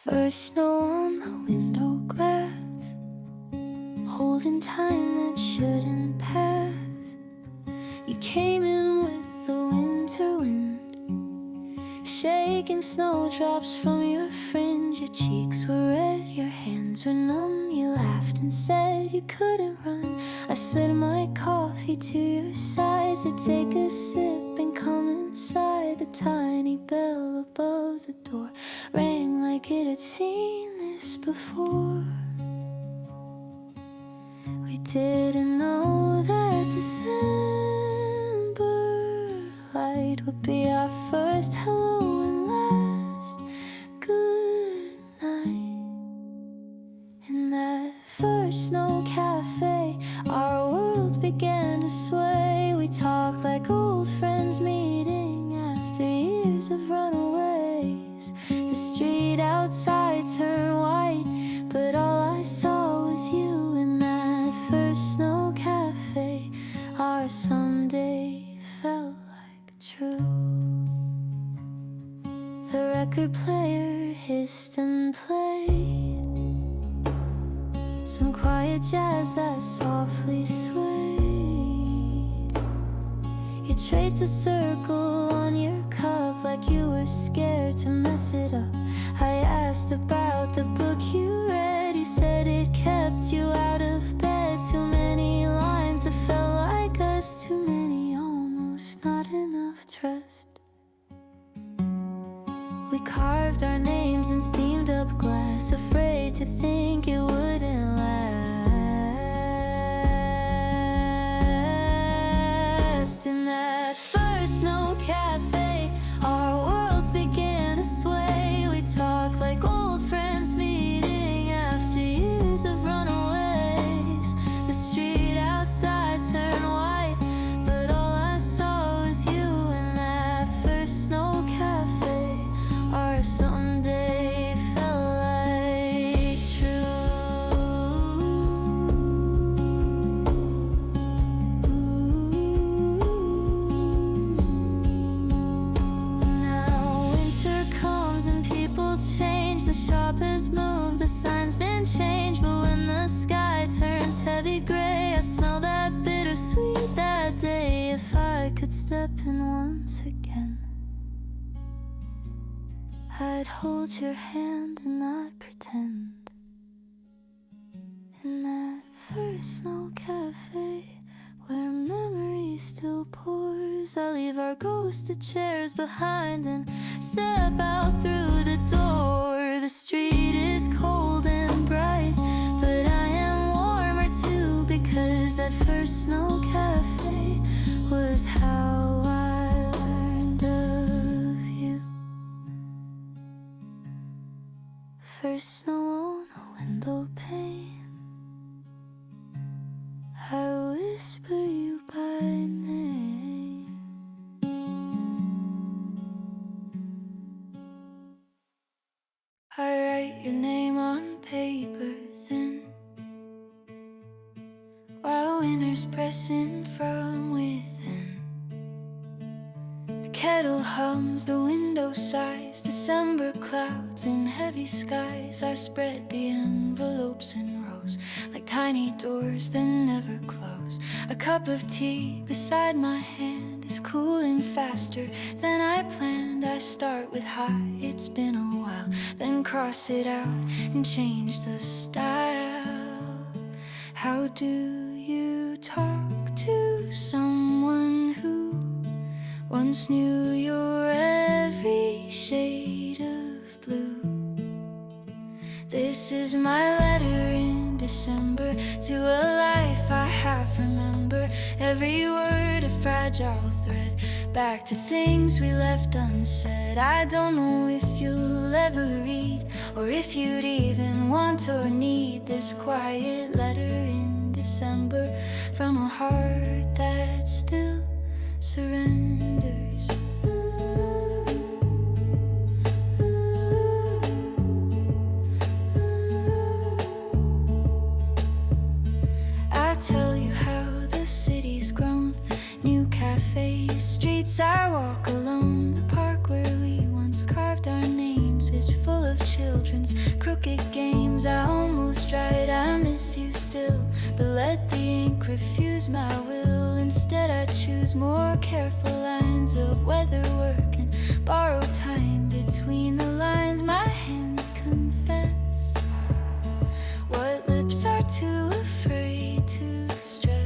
First snow on the window glass, holding time that shouldn't pass. You came in with the winter wind, shaking snowdrops from your fringe. Your cheeks were red, your hands were numb. You laughed and said you couldn't run. I slid my coffee to your side to take a sip and come inside. The tiny bell above the door rang like it had seen this before. We didn't know that December light would be our first hello and last good night. In that first snow cafe, our worlds began to sway. We talked like old friends meeting after years of runaways. The street outside turned white, but all I saw was you in that first snow cafe. Our someday felt like true. The record player hissed and played some quiet jazz that softly swayed. You traced a circle on your cup like you were scared to mess it up. I asked about the book you read. You said it kept you out of bed. Too many lines that felt like us. Too many almost, not enough trust. We carved our names in steamed up glass, afraid to think it wouldn't last. In that first snow cafe, our worlds began to sway. We talked like old friends meeting after years of runaways. The street outside turned white, but all I saw was you in that first snow cafe. Our someday felt like true. Now winter comes and people change. The shop has moved, the sign's been changed. But when the sky turns heavy gray, I smell that bittersweet that day. If I could step in once again, I'd hold your hand and not pretend. In that first snow cafe, where memory still pours, I leave our ghosted chairs behind and step out through the door. The street is cold and bright, but I am warmer too, because that first snow cafe was how I learned of you. First snow on a window pane, I whisper you by name. I write your name on paper thin, while winter's pressing from within. The kettle hums, the window sighs, December clouds in heavy skies. I spread the envelopes in rows, like tiny doors that never close. A cup of tea beside my hand is cooling faster than I planned. I start with hi, it's been a while, then cross it out and change the style. How do you talk to someone who once knew your every shade of blue? This is my letter in December to a life I half remember. Every word a fragile thread, back to things we left unsaid. I don't know if you'll ever read, or if you'd even want or need this quiet letter in December, from a heart that still surrenders. I tell you how the city's grown, new cafes, streets I walk alone. The park where we once carved our names is full of of children's crooked games. I almost tried, I miss you still, but let the ink refuse my will. Instead I choose more careful lines of weather work and borrowed time between the lines. My hands confess what lips are too afraid to stress.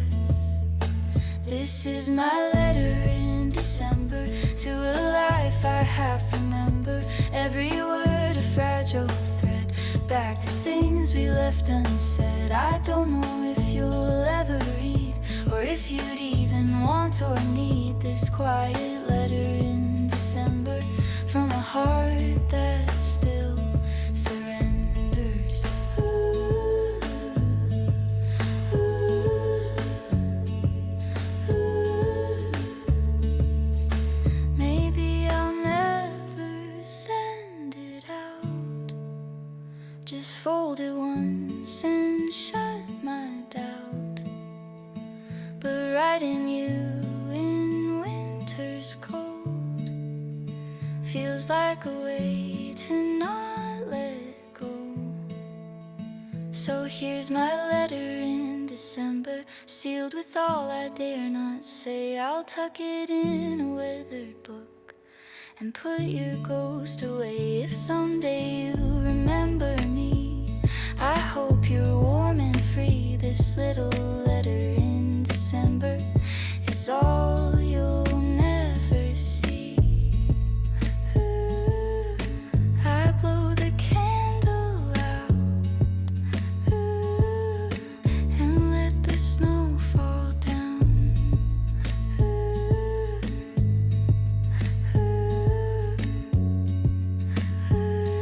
This is my letter in December to a life I half remember. Every word a fragile thread back to things we left unsaid. I don't know if you'll ever read, or if you'd even want or need this quiet letter in December from a heart that still surrenders. Ooh, ooh, ooh. Maybe I'll never send it out, just fold it once and shut my doubt. But writing you in winter's cold feels like a way to not let go. So here's my letter in December, sealed with all I dare not say. I'll tuck it in a weathered book and put your ghost away. If someday you remember me, I hope you're warm and free. This little letter in December is all you'll never see. Ooh, I blow the candle out, ooh, and let the snow fall down. Ooh, ooh, ooh.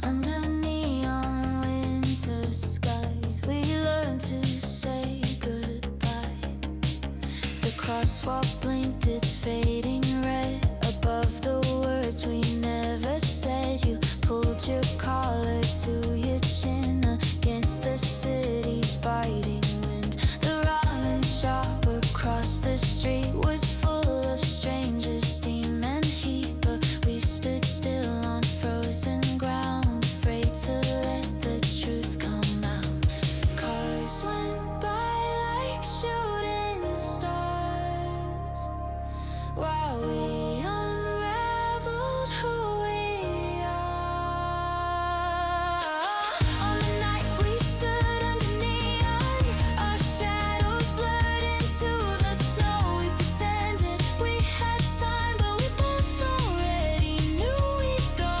Under neon winter skies, we learn to say goodbye. The crosswalk blinked its fading red above the words we never said. You pulled your collar to your chin against the city's biting wind. The ramen shop across the street was full of strangers, steam and heat, but we stood still on frozen ground, afraid to let the truth come out. Cars went by like shooting stars while we unraveled who we are. On the night we stood under neon, our shadows blurred into the snow. We pretended we had time, but we both already knew we'd go.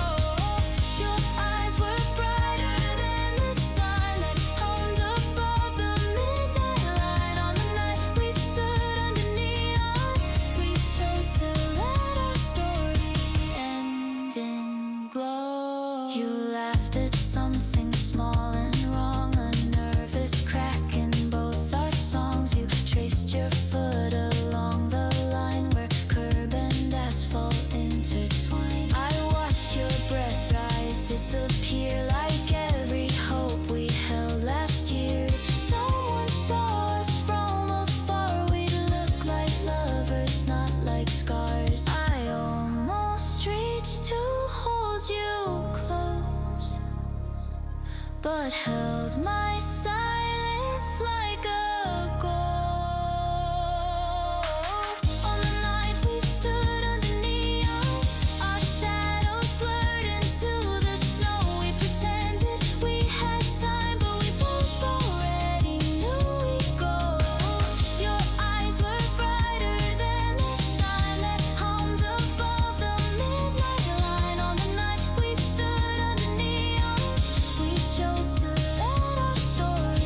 Your eyes were brighter than the sun that hummed above the midnight line. On the night we stood under neon, we chose to let our story end in glow. You laughed at something small and wrong, a nervous crack in both our songs. You traced your foot along the line where curb and asphalt intertwine. I watched your breath rise, disappear like every hope we held last year. If someone saw us from afar, we'd look like lovers, not like scars. I almost reached to hold you close, but held my silence like a ghost. On the night we stood under neon, our shadows blurred into the snow. We pretended we had time, but we both already knew we'd go. Your eyes were brighter than the sun that hummed above the midnight line. On the night we stood under neon, we chose to let our story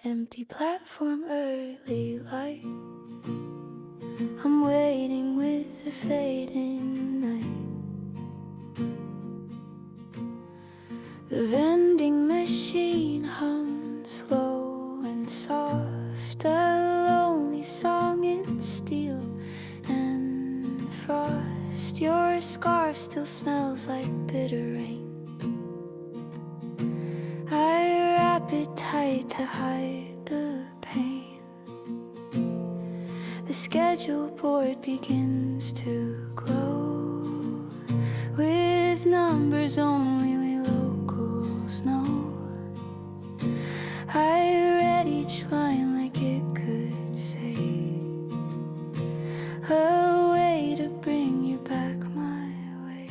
empty platform, early light. I'm waiting with the fading night. The vending machine hums low and soft, a lonely song in steel and frost. Your scarf still smells like bitter rain. I wrap it tight to hide the pain. The schedule board begins to glow with numbers only locals know. I read each line like it could say a way to bring you back my way.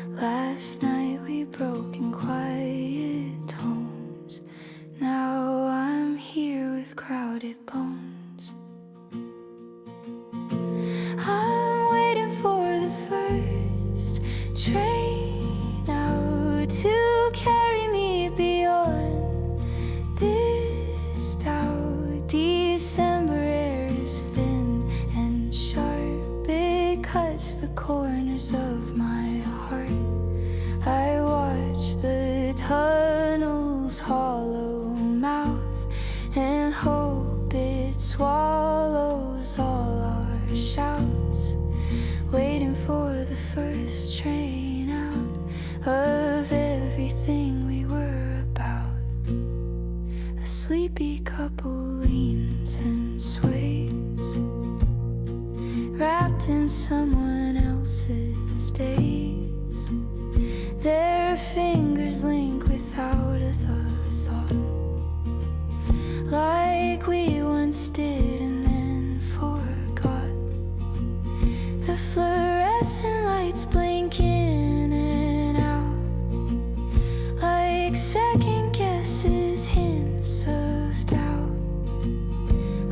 Last night we broke in quiet tones. Now I'm here with crowded bones. I'm waiting for the first train out to carry me beyond this doubt. December air is thin and sharp. It cuts the corners of my heart. I watch the tunnel's hollow mouth and hope it swallows all our shouts. Waiting for the first train out of everything we were about. A sleepy couple leans and sways, wrapped in someone else's days. Their fingers link without a thought, like we once did and then forgot. The fluorescent lights blink in and out, like second guesses, hints of doubt.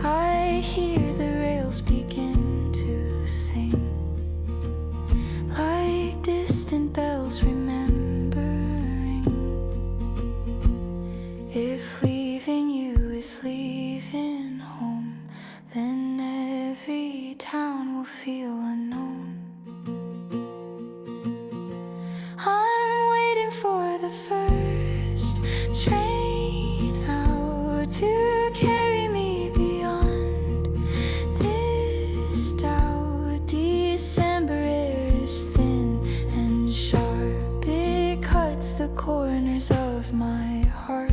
I hear the rails begin to sing, like distant bells remembering. If leaving you is leaving home, then every town will feel unknown. I'm waiting for the first train out to carry me beyond this doubt. December air is thin and sharp. It cuts the corners of my heart.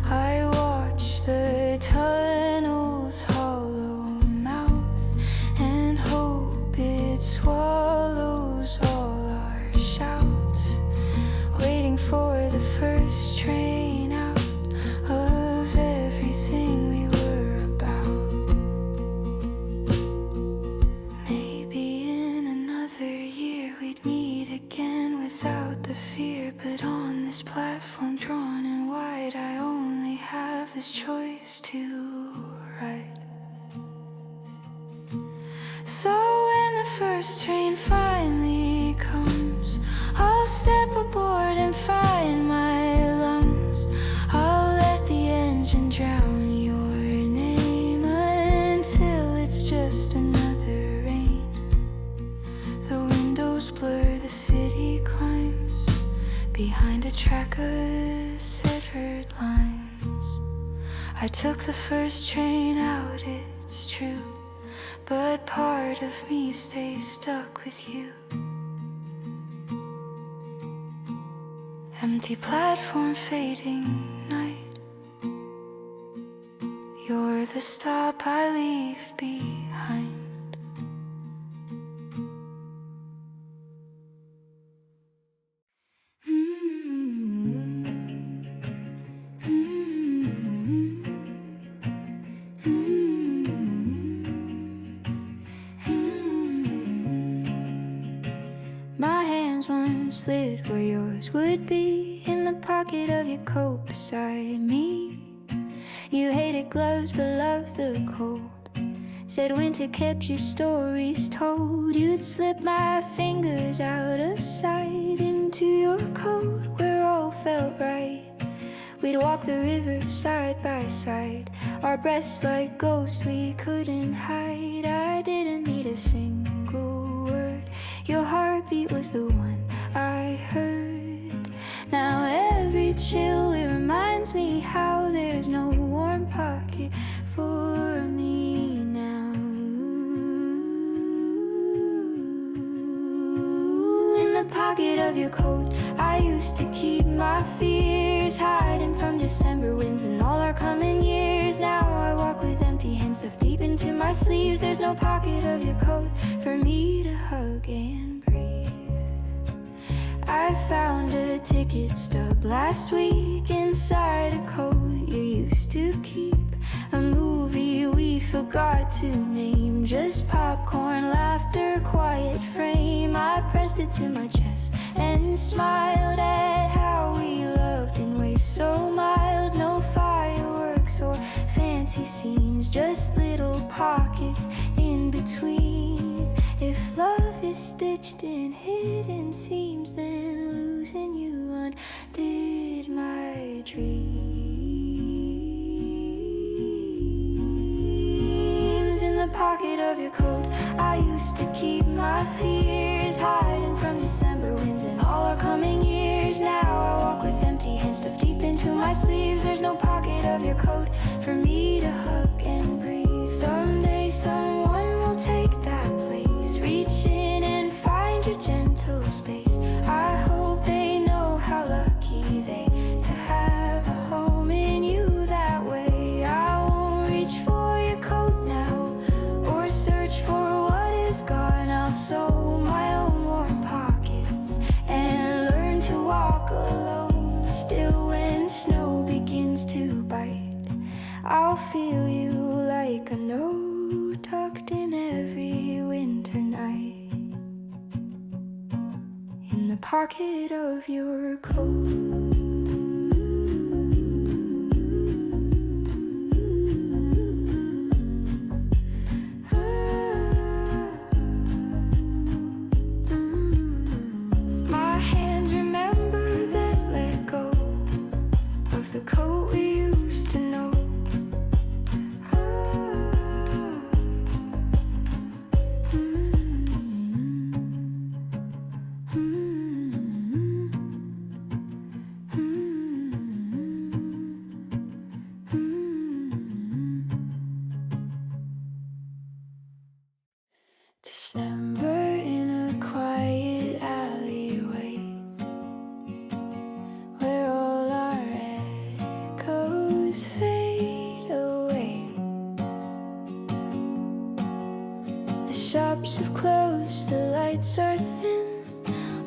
I watch the tunnel's hollow mouth and hope it swallows all our shouts. Waiting for the first train out of everything we were about. Maybe in another year we'd meet again without the fear. But on this platform drawn in white, I only have this choice to write. So when the first train finally comes, I'll step aboard and find my lungs. I'll let the engine drown your name until it's just another rain. The windows blur, the city climbs behind a track of severed lines. I took the first train out, it's true, but part of me stays stuck with you. Empty platform, fading night. You're the stop I leave behind. My hands once slid where yours would be, in the pocket of your coat beside me. You hated gloves but loved the cold. Said winter kept your stories told. You'd slip my fingers out of sight into your coat where all felt right. We'd walk the river side by side, our breaths like ghosts we couldn't hide. I didn't need a single word, your heartbeat was the one I heard. Now every chill, it reminds me how there's no warm pocket for me now. In the pocket of your coat, I used to keep my fears, hiding from December winds and all our coming years. Now I walk with empty hands stuffed deep into my sleeves. There's no pocket of your coat for me to hug and breathe. I found a ticket stub last week inside a coat you used to keep. A movie we forgot to name, just popcorn, laughter, quiet frame. I pressed it to my chest and smiled at how we loved in ways so mild. No fireworks or fancy scenes, just little pockets in between. If love is stitched in hidden seams, then losing you undid my dreams. In the pocket of your coat, I used to keep my fears, hiding from December winds and all our coming years. Now I walk with empty hands stuffed deep into my sleeves. There's no pocket of your coat for me to hug and breathe. Someday someone will take that place, reach in and find your gentle space. I hope they know how lucky they to have a home in you that way. I won't reach for your coat now or search for what is gone. I'll sew my own warm pockets and learn to walk alone. Still when snow begins to bite, I'll feel you like a note tucked in every winter night. In the pocket of your coat. My hands remember that let go of the coat we used to know. December in a quiet alleyway, where all our echoes fade away. The shops have closed, the lights are thin,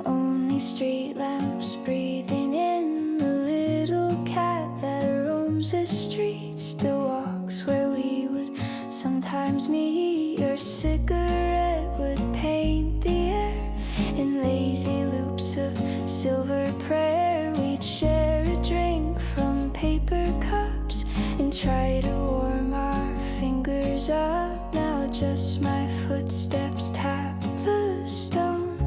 only street lamps breathing in. The little cat that roams the streets still walks where we would sometimes meet. Your cigarette would paint the air in lazy loops of silver prayer. We'd share a drink from paper cups and try to warm our fingers up. Now just my footsteps tap the stone.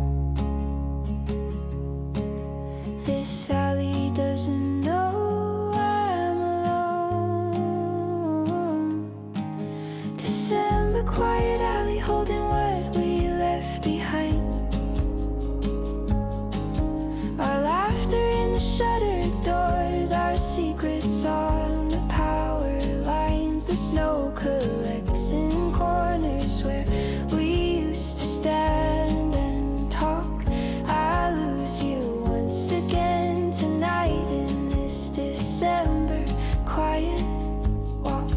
This alley doesn't know I'm alone. December quiet alley holding what we left behind. Our laughter in the shuttered doors, our secrets on the power lines. The snow collects in corners where we used to stand and talk. I lose you once again tonight in this December quiet walk.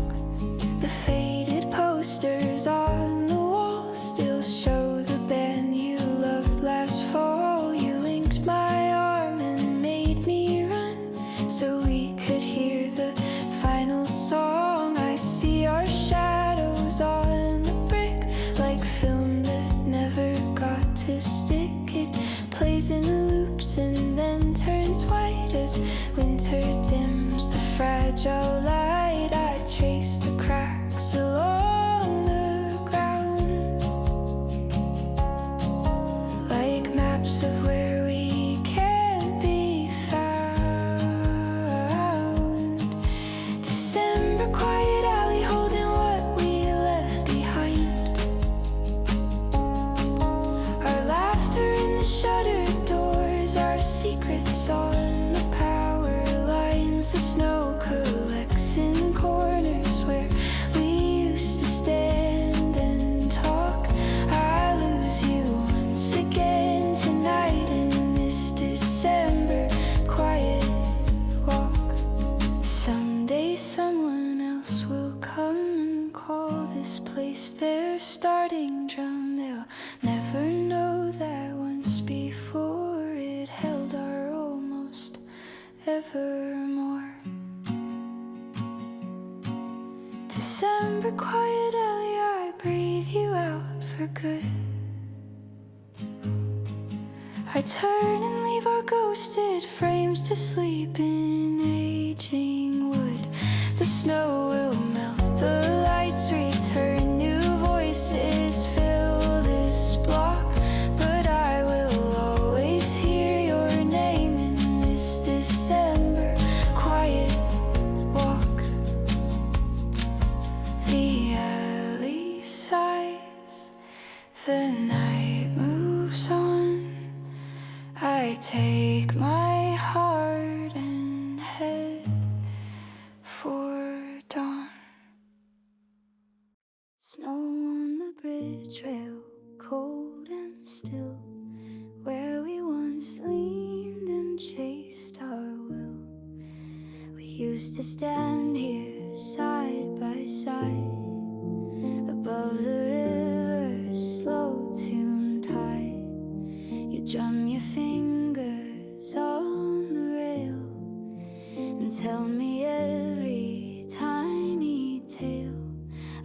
The faded posters on the wall still show the band you loved last fall. You linked my arm and made me run so we could hear the final song. I see our shadows on the brick like film that never got to stick. It plays in loops and then turns white as winter dims the fragile light. I trace the cracks along the ground like maps of where we can't be found. our secrets on the power lines. The snow collects in corners where we used to stand and talk. I lose you once again tonight in this December quiet walk. Someday someone else will come and call this place their starting drum. They'll never know that once before it held our almost evermore. December quiet alley, I breathe you out for good. I turn and leave our ghosted frames to sleep in aging wood. The snow will melt, the lights return, new voices fill this block. But I will always hear your name in this December quiet walk. The alley sighs, the night moves on. I take my heart and head for dawn. Snow on the bridge rail, cold and still, where we once leaned and chased our will. We used to stand here side by side, above the river's slow tune tide. You drum your fingers on the rail and tell me every tiny tale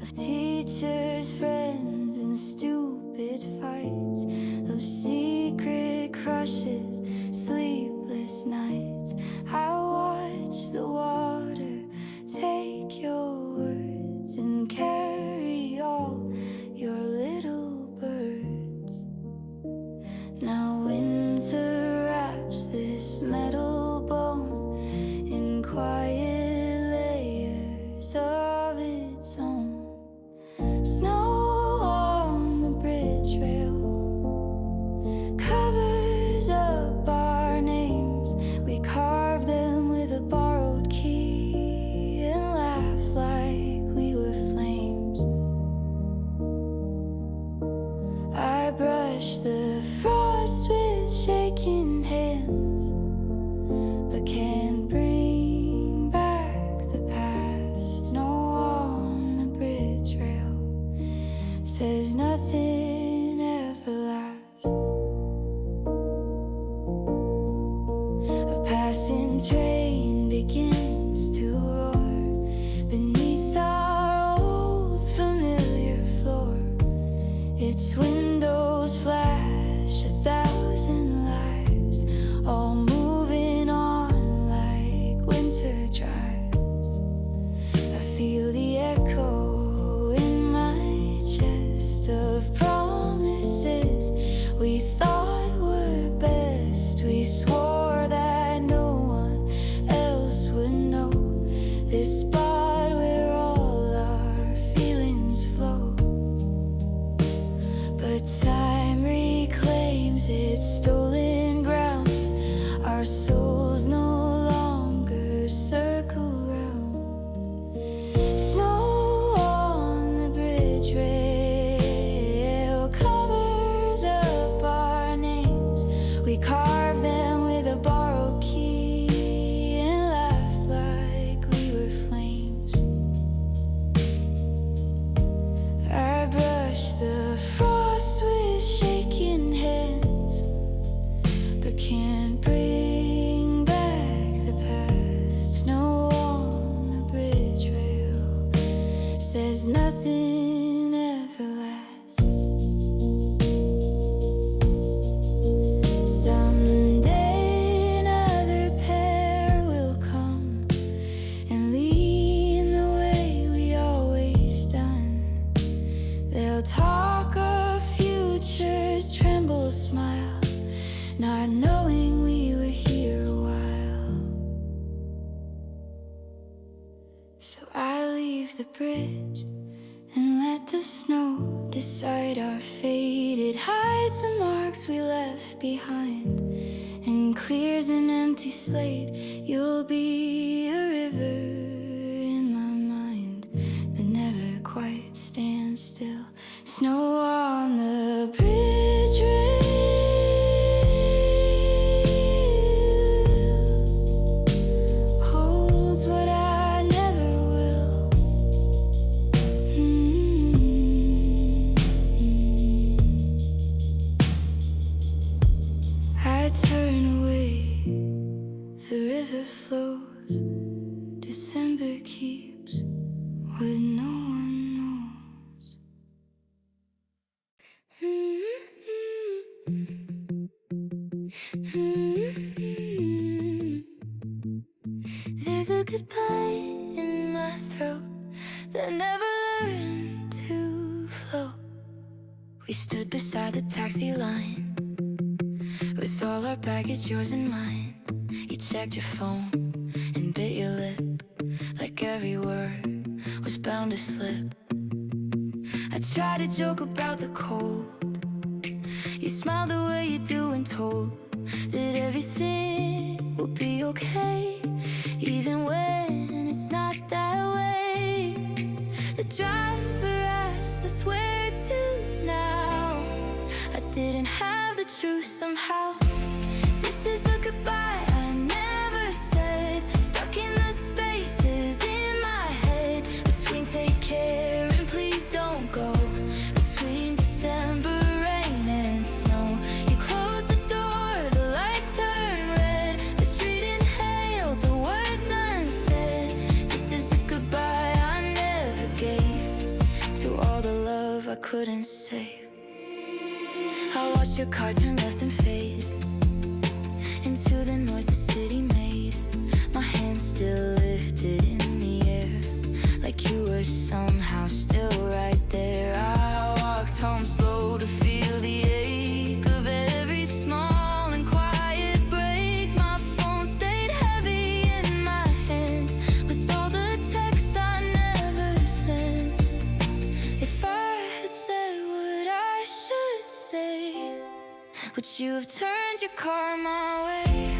of teachers, friends, and stupid fights, of secret crushes, sleepless nights. I watch the water take your words and carry all your little birds. Now winter wraps this metal bone in quiet layers of its own. Snow on the bridge rail covers up our names. We carve them with a borrowed key and laugh like we were flames. I brush the frost with shaking hands, but can't bring back the past. Snow on the bridge rail says nothing ever lasts. A passing train begins to roar beneath our old familiar floor. Its windows flash 1,000 lives, all moving on like winter drives. I feel the echo in my chest of promises we thought were best. We swore that no one else would know this spot where all our feelings flow. But time reclaims its stolen ground. Our souls no longer circle round. Snow on the bridge rail covers up our names. We carve them with a borrowed key and laugh like we were flames. I brush the frost with shaking hands, but can't bring back the past. Snow on the bridge rail says nothing ever lasts. Someday another pair will come and lean the way we always done. They'll talk of futures, tremble, smile, not knowing we were here a while. So I leave the bridge and let the snow decide our fate. It hides the marks we left behind and clear as an empty slate. You'll be a river in my mind that never quite stands still. Snow on the bridge rail holds what I never will. I turn away, the river flows, December keeps what no one knows. There's a goodbye in my throat that never learned to float. We stood beside the taxi line with all our baggage, yours and mine. You checked your phone and bit your lip, like every word was bound to slip. I tried to joke about the cold. You smiled the way you do and told that everything will be okay, even when it's not that way. The driver asked us where to now. I didn't have the truth somehow. This is a goodbye I never said, stuck in the spaces in my head between take care and please don't go, between December rain and snow. You closed the door, the lights turned red, the street inhaled the words unsaid. This is the goodbye I never gave to all the love I couldn't save. I watched your car turn left and fade into the noise the city made. My hand still lifted in the air, like you were somehow still right there. I walked home slow to feel the ache of every small and quiet break. My phone stayed heavy in my hand with all the texts I never sent. If I had said what I should say, would you have turned your car my way?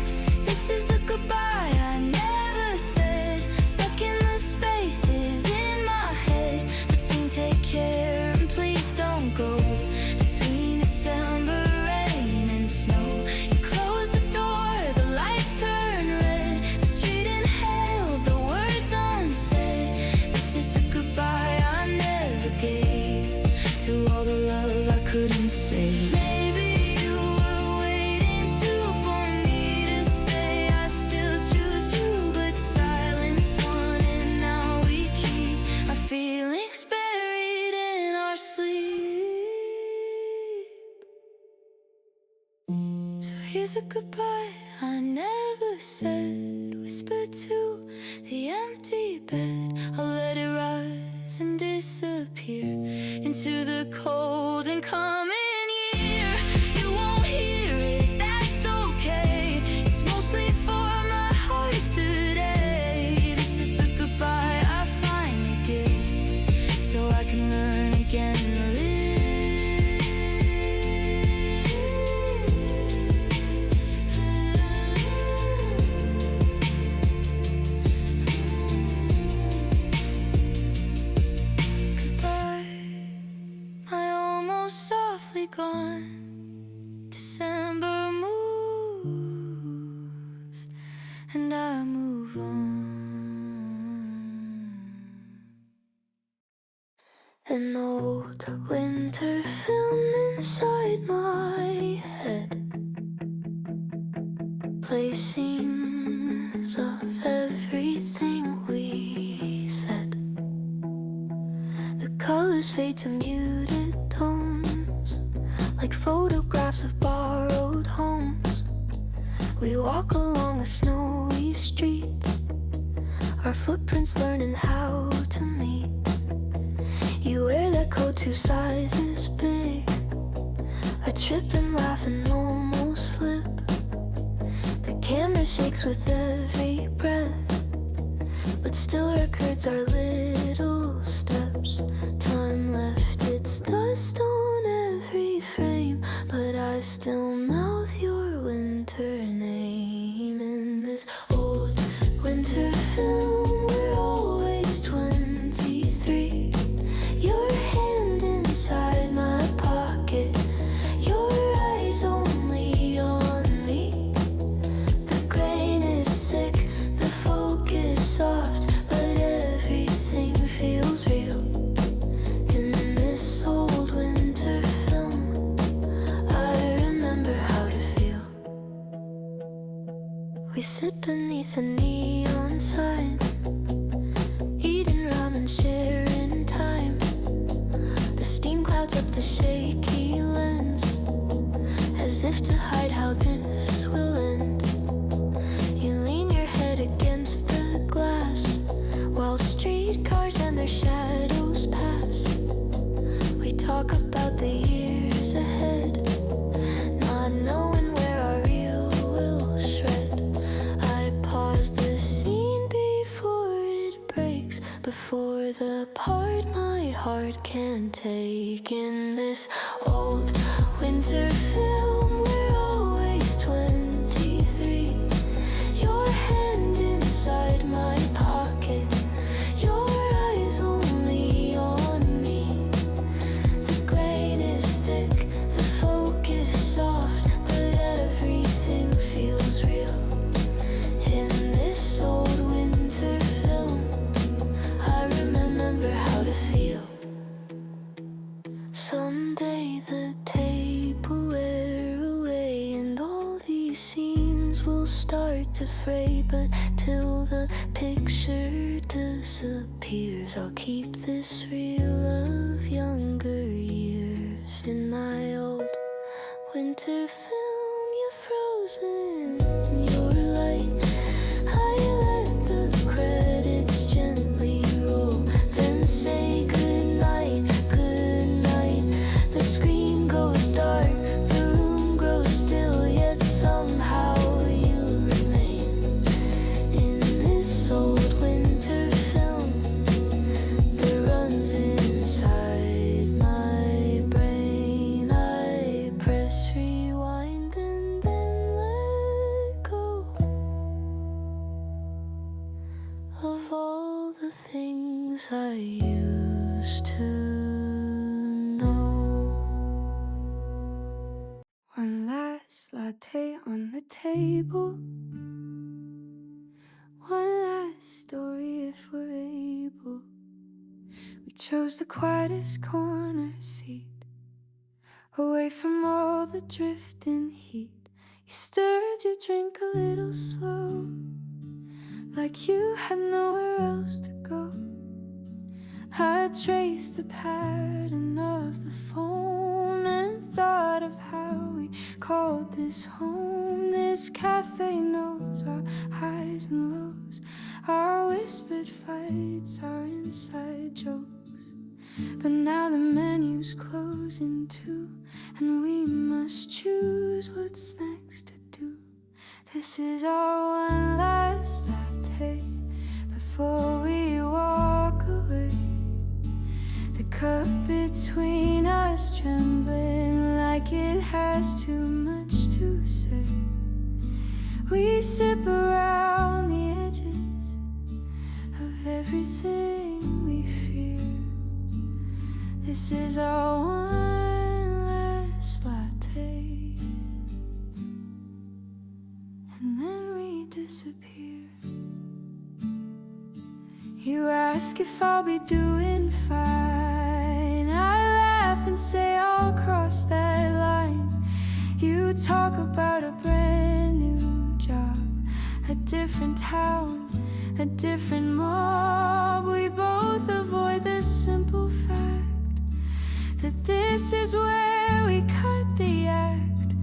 This is the goodbye I never said, stuck in the spaces in my head between take care and please don't go, between December rain and snow. You closed the door, the lights turned red, the street inhaled the words unsaid. This is the goodbye I never gave to all the love I couldn't say. Maybe you were waiting too for me to say I still choose you, but silence won and now we keep our feelings buried in our sleep. So here's a goodbye I never said, whispered to the empty bed. I'll let it rise and disappear into the cold and coming year. You won't hear it, that's okay. It's mostly for my heart today. This is the goodbye I finally give, so I can learn again to live. Goodbye, my almost softly gone. December moves, and I move on. An old winter film inside my head, play scenes of everything we said. The colors fade to muted tones, like photographs of borrowed homes. We walk along a snowy street, our footprints learning how to meet. You wear that coat 2 sizes big, I trip and laugh and almost slip. The camera shakes with every breath, but still records our little steps. Time left its dust on every frame, but I still mouth your winter her name in this old winter film. We're always 23. Your hand inside my pocket, your eyes only on me. The grain is thick, the focus soft, but everything feels real. In this old winter film, I remember how to feel. We sit beneath a neon sign, eating ramen, sharing time. The steam clouds up the shaky lens, as if to hide how this will end. You lean your head against the glass, while streetcars and their shadows pass. We talk about the years ahead, not knowing where our reel will shred. I pause the scene before it breaks, before the part my heart can't take. In this old winter film, we're always 23. Your hand inside my pocket, your eyes only on me. The grain is thick, the focus soft, but everything feels real. In this old winter film, I remember how to feel. Someday the tape will wear away and all these scenes will start to fray, but till the picture disappears, I'll keep this reel of younger years. In my old winter film, you're frozen in your light. I let the credits gently roll, then say goodnight, goodnight. The screen goes dark, the room grows still, yet somehow you remain. In this old winter film that runs inside my brain, I press rewind and then let go of all the things I used to know. One last latte on the table, one last story if we're able. We chose the quietest corner seat, away from all the drifting heat. You stirred your drink a little slow, like you had nowhere else to go. I traced the pattern of the phone and thought of how we called this home. This cafe knows our highs and lows, our whispered fights, our inside jokes. But now the menu's closing too, and we must choose what's next to do. This is our one last latte before we walk away. The cup between us trembling like it has too much to say. We sip around the edges of everything we fear. This is our one last latte, and then we disappear. You ask if I'll be doing fine, I laugh and say I'll cross that line. You talk about a brand new job, a different town, a different mob. We both avoid the simple fact that this is where we cut the act.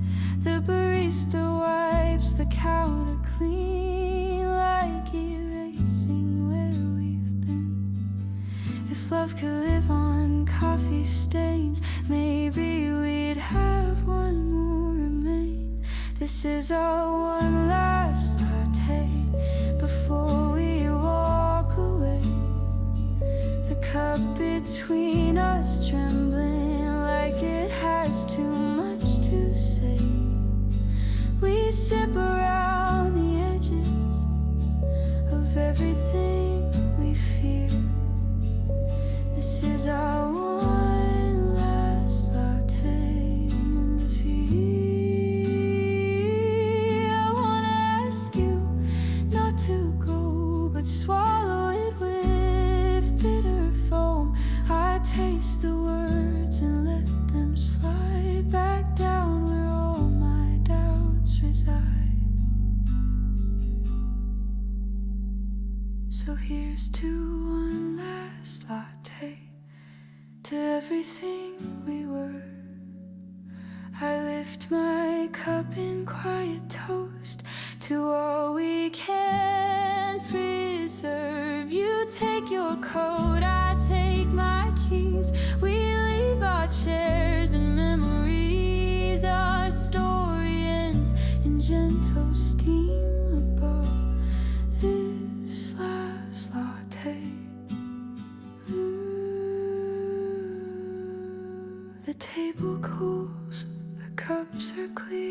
The barista wipes the counter clean, like erasing where we've been. If love could live on coffee stains, maybe we'd have one more remain. This is our one last latte before we walk away. The cup between us trembling like it has too much to say. We sip So here's to one last latte, to everything we were. I lift my cup in quiet toast to all we can preserve. You take your coat, I take my keys. We leave our chairs and memories. Our story ends in gentle steam above this last latte. Ooh, the table cools, the cups are clear.